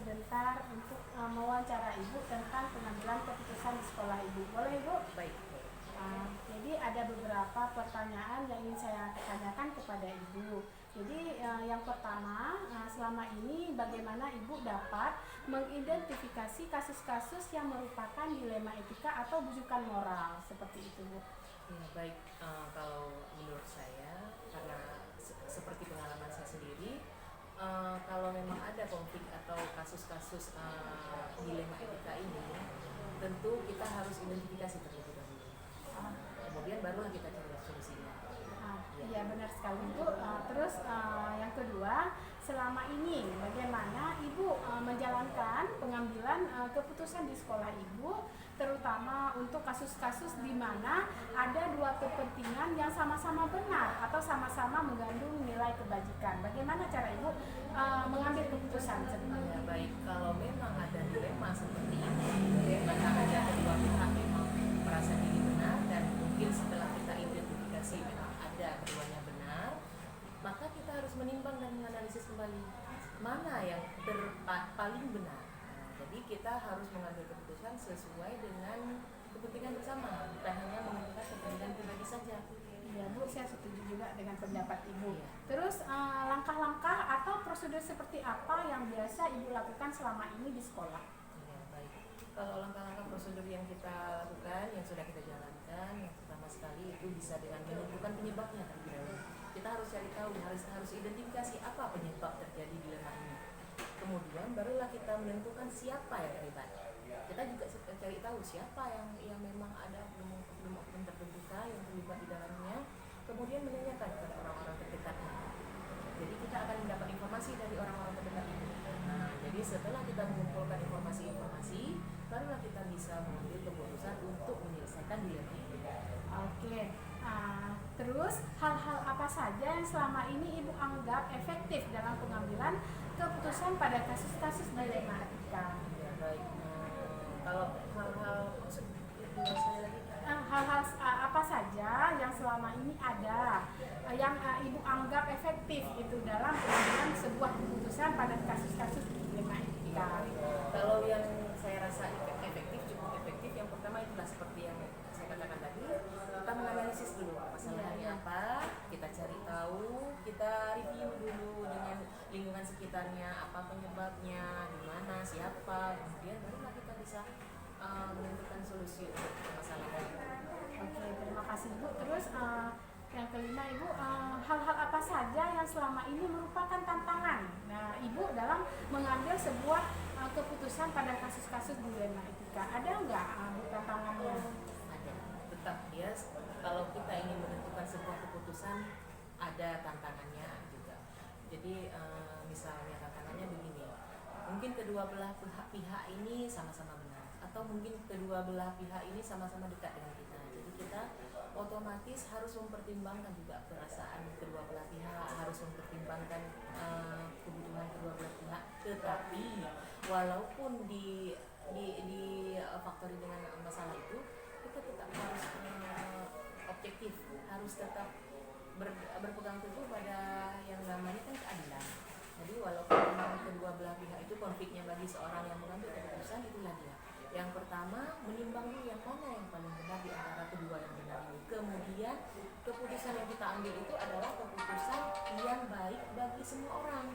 sebentar untuk mewawancara Ibu tentang pengambilan keputusan di sekolah Ibu. Boleh Ibu? Baik. Jadi ada beberapa pertanyaan yang ingin saya tanyakan kepada Ibu. Jadi yang pertama, selama ini bagaimana Ibu dapat mengidentifikasi kasus-kasus yang merupakan dilema etika atau bujukan moral seperti itu, Bu? Ya, baik. Kalau menurut saya, karena seperti pengalaman saya sendiri, kalau memang ada konflik atau kasus-kasus dilema etika ini, tentu kita harus identifikasi terlebih dahulu. Kemudian barulah kita cari solusinya. Iya benar sekali Bu. Terus yang kedua, selama ini bagaimana Ibu menjalankan pengambilan keputusan di sekolah Ibu, terutama untuk kasus-kasus di mana ada dua kepentingan yang sama-sama benar atau sama-sama mengandung nilai kebajikan. Bagaimana cara Ibu mengambil keputusan sebenarnya? Ya, baik. Kalau memang ada dilema seperti ini, antara kedua pihak memang merasa diri benar dan mungkin setelah kita identifikasi memang ada keduanya benar, maka kita harus menimbang dan menganalisis kembali mana yang paling benar. Jadi kita harus mengambil keputusan sesuai dengan kepentingan bersama, bukan hanya menentukan kepentingan pribadi saja. Ya Bu, saya setuju juga dengan pendapat Ibu. Ya. Terus langkah-langkah atau prosedur seperti apa yang biasa Ibu lakukan selama ini di sekolah? Ya, baik. Kalau langkah-langkah prosedur yang kita lakukan, yang sudah kita jalankan, yang pertama sekali itu bisa dengan menentukan penyebabnya terlebih dahulu. Kita harus cari tahu, harus identifikasi apa penyebab terjadi dilema ini. Kemudian barulah kita menentukan siapa yang terlibat. Kita juga cari tahu siapa yang memang ada oknum tertentu yang terlibat di dalamnya. Kemudian menanyakan kepada orang-orang terdekatnya. Jadi kita akan mendapat informasi dari orang-orang terdekat itu. Jadi setelah kita mengumpulkan informasi, barulah kita bisa mengambil keputusan untuk menyelesaikan dilema ini. Oke. Terus hal-hal apa saja yang selama ini Ibu anggap efektif dalam pengambilan keputusan pada kasus-kasus dilema etika? Ya, baik. Kalau hal-hal hal-hal apa saja yang selama ini ada yang Ibu anggap efektif itu dalam pengambilan sebuah keputusan pada kasus-kasus dilema etika? Kalau yang saya rasa efektif, cukup efektif, yang pertama itulah seperti yang saya katakan tadi, kita menganalisis dulu masalahnya apa, kita cari tahu, kita review dulu dengan lingkungan sekitarnya, apa penyebabnya, di mana, siapa, kemudian barulah kita bisa menentukan solusi untuk permasalahan itu. Oke, terima kasih Bu. Terus yang kelima Ibu, hal-hal apa saja yang selama ini merupakan tantangan Ibu dalam mengambil sebuah keputusan pada kasus-kasus dilema etika? Ada nggak Bu tantangannya? Ada, tetap ya. Kalau kita ingin menentukan sebuah keputusan, ada tantangannya juga. Jadi misalnya tantangannya begini, mungkin kedua belah pihak ini sama-sama benar, atau mungkin kedua belah pihak ini sama-sama dekat dengan kita. Jadi kita otomatis harus mempertimbangkan juga perasaan kedua belah pihak, harus mempertimbangkan kebutuhan kedua belah pihak. Tetapi walaupun di faktori dengan masalah itu, kita tetap harus objektif, harus tetap berpegang teguh pada yang namanya kan keadilan. Jadi walaupun memang kedua belah pihak itu konfliknya, bagi seorang yang mengambil keputusan itulah dia. Yang pertama, menimbang dulu yang mana yang paling benar di antara kedua yang benar ini. Kemudian keputusan yang kita ambil itu adalah keputusan yang baik bagi semua orang,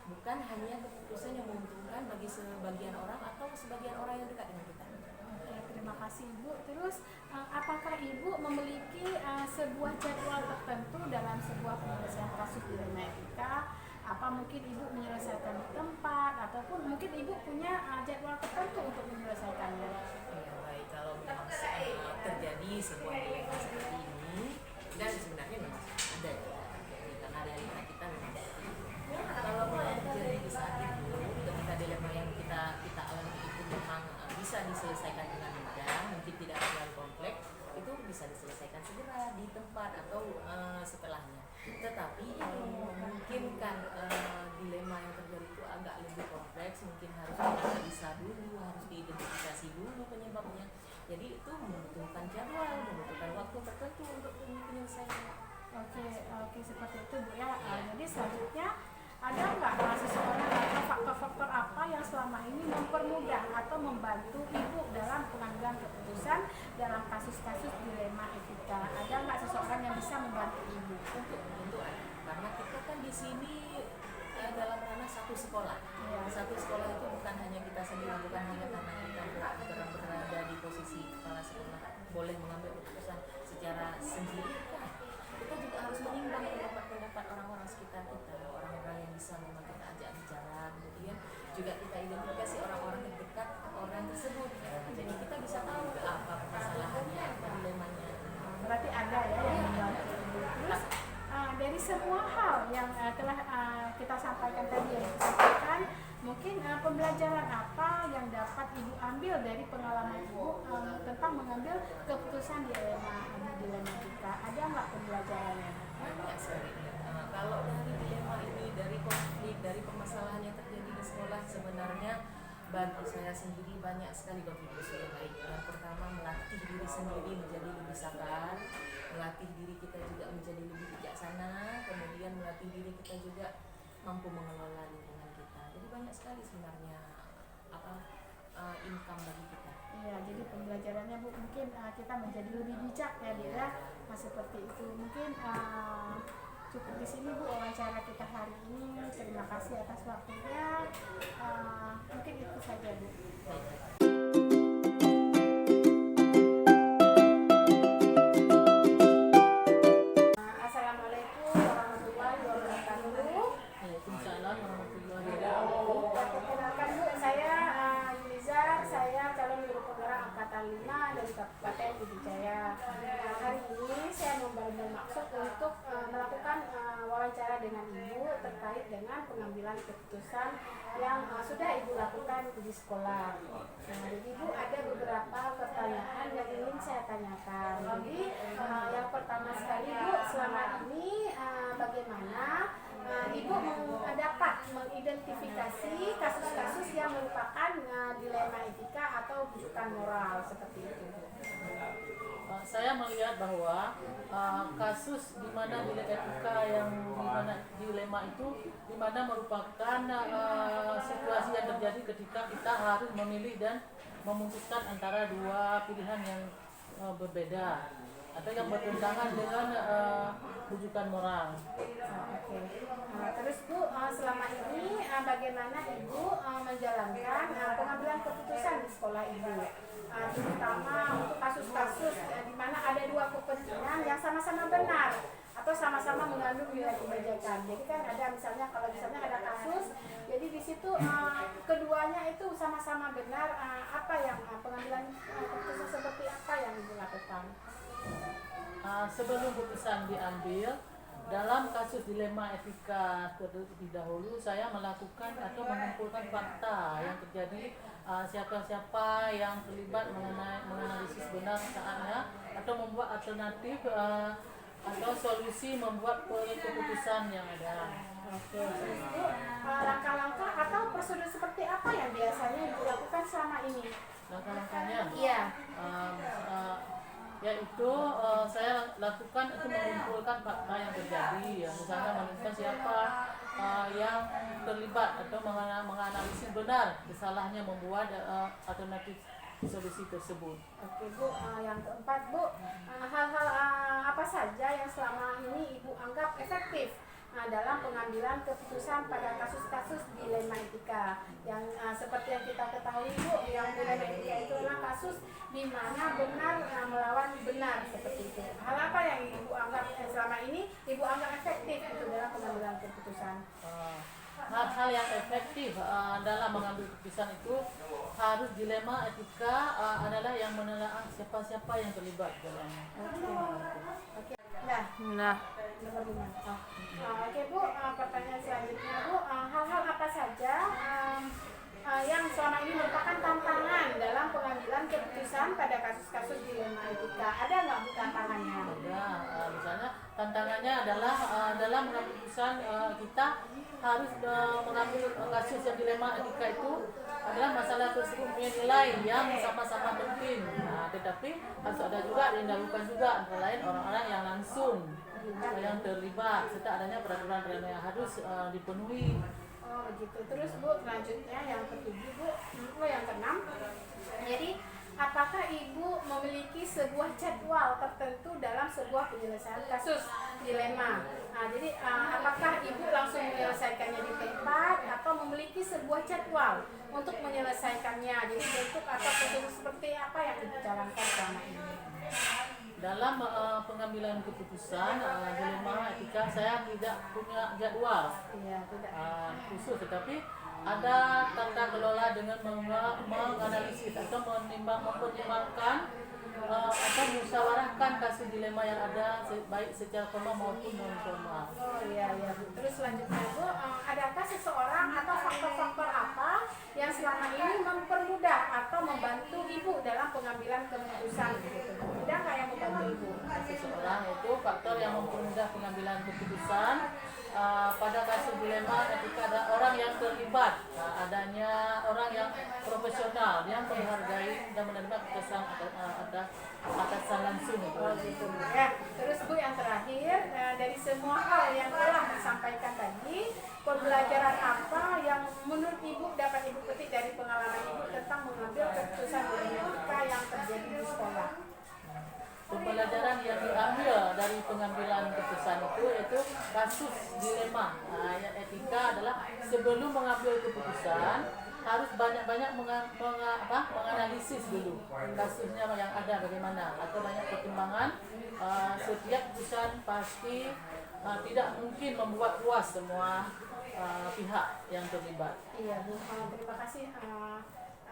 bukan hanya keputusan yang menguntungkan bagi sebagian orang atau sebagian orang yang dekat dengan kita. Oke, terima kasih Ibu. Terus apakah Ibu memiliki sebuah jadwal tertentu dalam sebuah penyelesaian kasus dilema etika? Apa mungkin Ibu menyelesaikan di tempat, ataupun mungkin Ibu punya jadwal tertentu untuk menyelesaikannya? Ya, baik. Kalau memang terjadi sebuah dilema seperti ini, dan sebenarnya memang ada ya, karena realita kita memang seperti itu. Kalau memang terjadi di saat itu, ketika dilema yang kita alami itu memang bisa diselesaikan dengan mudah, mungkin tidak terlalu kompleks, itu bisa diselesaikan segera di tempat atau setelahnya. Tetapi kalau memungkinkan dilema yang terjadi itu agak lebih kompleks, mungkin harus dianalisa dulu, harus diidentifikasi dulu penyebabnya. Jadi itu membutuhkan jadwal, membutuhkan waktu tertentu untuk penyelesaiannya. Oke, seperti itu Bu ya. Jadi selanjutnya ada nggak seseorang atau faktor-faktor apa yang selama atau membantu ibu dalam pengambilan keputusan dalam kasus-kasus dilema etika? Ada nggak seseorang yang bisa membantu ibu? Tentu ada, karena kita kan di sini dalam ranah satu sekolah. Satu sekolah itu bukan hanya kita sendiri, bukan hanya karena kita berada di posisi kepala sekolah boleh mengambil keputusan secara sendiri kan. Kita juga harus menimbang pendapat-pendapat orang-orang sekitar kita, orang-orang yang bisa memang kita ajak bicara, kemudian juga kita identifikasi orang-orang terdekat orang tersebut. Jadi kita bisa tahu apa permasalahannya, apa dilemanya. Berarti ada ya yang membantu ibu. Terus dari semua hal yang telah kita sampaikan tadi, yang kita sampaikan, mungkin pembelajaran apa yang dapat ibu ambil dari pengalaman ibu tentang mengambil keputusan dilema etika? Ada nggak pembelajarannya? Banyak sekali. Kalau dari dilema ini, dari konflik, dari permasalahan yang terjadi di sekolah, sebenarnya bagi saya sendiri banyak sekali kontribusi yang baik. Yang pertama, melatih diri sendiri menjadi lebih sabar, melatih diri kita juga menjadi lebih bijaksana, kemudian melatih diri kita juga mampu mengelola lingkungan kita. Jadi banyak sekali sebenarnya income bagi kita. Iya, jadi pembelajarannya Bu, mungkin kita menjadi lebih bijak ya Bu ya. Seperti itu. Mungkin cukup di sini Bu wawancara kita hari ini. Terima kasih atas waktunya. Mungkin itu saja Bu. Assalamualaikum warahmatullahi wabarakatuh. Waalaikumsalam warahmatullahi wabarakatuh. Perkenalkan Bu, saya Yuliza, saya calon guru penggerak angkatan 5 dari Kabupaten Pidijaya. Hari ini saya bermaksud untuk melakukan wawancara dengan Ibu terkait dengan pengambilan keputusan yang sudah Ibu lakukan di sekolah. Jadi Ibu ada beberapa pertanyaan yang ingin saya tanyakan. Jadi yang pertama sekali Bu, selama ini bagaimana Ibu dapat mengidentifikasi kasus-kasus yang merupakan dilema etika atau rujukan moral seperti itu? Saya melihat bahwa kasus di mana dilema etika yang di mana dilema itu di mana merupakan situasi yang terjadi ketika kita harus memilih dan memutuskan antara dua pilihan yang berbeda atau yang bertentangan dengan rujukan moral. Oke. Terus Bu, selama ini bagaimana Ibu menjalankan pengambilan keputusan di sekolah Ibu? Terutama untuk kasus-kasus di mana ada dua kepentingan yang sama-sama benar atau sama-sama mengandung nilai kebijakan. Jadi kan ada misalnya kalau misalnya ada kasus, jadi di situ keduanya itu sama-sama benar. Apa yang pengambilan keputusan seperti apa yang Ibu lakukan? Sebelum keputusan diambil dalam kasus dilema etika terlebih dahulu, saya melakukan atau mengumpulkan fakta yang terjadi, siapa-siapa yang terlibat menganalisis benar saatnya atau membuat alternatif atau solusi membuat keputusan yang ada. Oke, terus Bu, langkah-langkah atau prosedur seperti apa yang biasanya dilakukan selama ini? Langkah-langkahnya? Iya. Yaitu saya lakukan itu mengumpulkan fakta yang terjadi, ya. Misalnya menentukan siapa yang terlibat atau menganalisis benar kesalahannya membuat alternatif solusi tersebut. Oke Bu, yang keempat Bu, hal-hal apa saja yang selama ini Ibu anggap efektif dalam pengambilan keputusan pada kasus-kasus dilema etika yang seperti yang kita ketahui Bu, yang dilema etika itu adalah kasus di mana benar melawan benar seperti itu. Hal apa yang Ibu anggap selama ini Ibu anggap efektif itu dalam pengambilan keputusan? Hal-hal yang efektif dalam mengambil keputusan itu harus dilema etika adalah yang menelaah siapa-siapa yang terlibat dalamnya. Oke. Nah. Oke Bu, pertanyaan selanjutnya Bu, hal-hal apa saja yang selama ini merupakan tantangan dalam pengambilan keputusan pada kasus-kasus dilema etika? Ada nggak Bu tantangannya? Ada, misalnya tantangannya adalah dalam mengambil keputusan kita harus mengambil kasus yang dilema etika itu adalah masalah tersebut punya nilai yang sama-sama penting. Tetapi harus ada juga yang dilakukan juga antara lain orang-orang yang langsung yang terlibat serta adanya peraturan yang harus dipenuhi Oh begitu. Terus Bu, selanjutnya yang ketujuh Bu, yang keenam. Jadi apakah Ibu memiliki sebuah jadwal tertentu dalam sebuah penyelesaian kasus dilema? Nah, jadi apakah Ibu langsung menyelesaikannya di tempat atau memiliki sebuah jadwal untuk menyelesaikannya? Jadi bentuk atau prosedur seperti apa yang Ibu jalankan selama ini? Dalam pengambilan keputusan dilema etika saya tidak punya jadwal Iya, tidak. khusus, tetapi ada tata kelola dengan menganalisis atau mempertimbangkan atau musyawarahkan kasus dilema yang ada baik secara formal maupun non formal. Oh iya iya. Terus selanjutnya Bu, adakah seseorang atau faktor-faktor apa yang selama ini mempermudah atau membantu Ibu dalam pengambilan keputusan gitu? Ada nggak yang membantu Ibu? Seseorang itu faktor yang mempermudah pengambilan keputusan. Pada kasus dilema ketika ada orang yang terlibat, adanya orang yang profesional yang menghargai dan menerima keputusan atasan langsung. Oh gitu. Ya, terus Bu yang terakhir, dari semua hal yang telah disampaikan tadi, pembelajaran apa yang menurut Ibu dapat Ibu petik dari pengalaman Ibu tentang mengambil keputusan dilema yang terjadi di sekolah? Pembelajaran yang diambil dari pengambilan keputusan itu yaitu kasus dilema. Yang etika adalah sebelum mengambil keputusan harus banyak-banyak menganalisis dulu kasusnya yang ada bagaimana, atau banyak pertimbangan. Setiap keputusan pasti tidak mungkin membuat puas semua pihak yang terlibat. Iya Bu, terima kasih.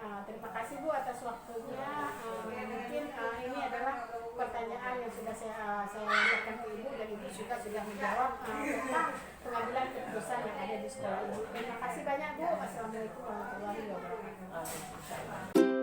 Terima kasih Bu atas waktunya. Mungkin ini adalah pertanyaan yang sudah saya ajukan ke Ibu dan Ibu juga sudah menjawab tentang pengambilan keputusan yang ada di sekolah Ibu. Terima kasih banyak Bu. Assalamualaikum warahmatullahi wabarakatuh.